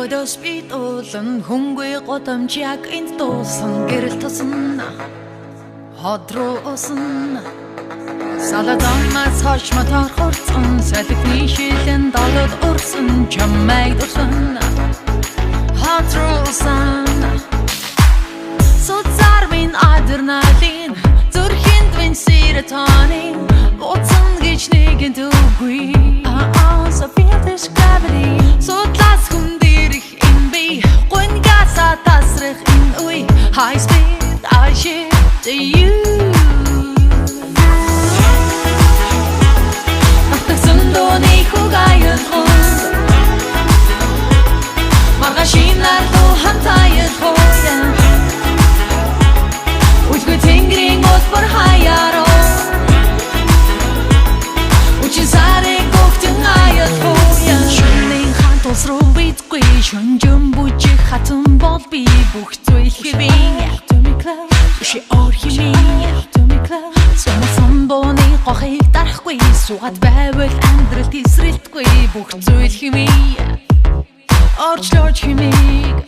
Өдөөс бид уулан хүнгүй годамжийг энд дуусан гэрэл тусан ходроосон саладамаас хойш мотор хурцсан салхины шилэн далд урсан чамайг дурсан ходроосон соцарвин адреналин зүрхэнд вин серотонин боцсон гэж нэгэн дүүгүй so feel this gravity so last high speed, I ship to you. Aftasundoni hugayan hon, margashinar ho hantayet hoya. Uchgut hingring ot por hayaro, uchisare gochtun ayet hoya. Shuning hantos rovit gui shunjum buji hatun bol bi bucht. She orhimi Somboны гохыг дарахгүй Сугаад байвал амьдралд эсрэлтгүй Бүх зүйл хими Орчлооч химиг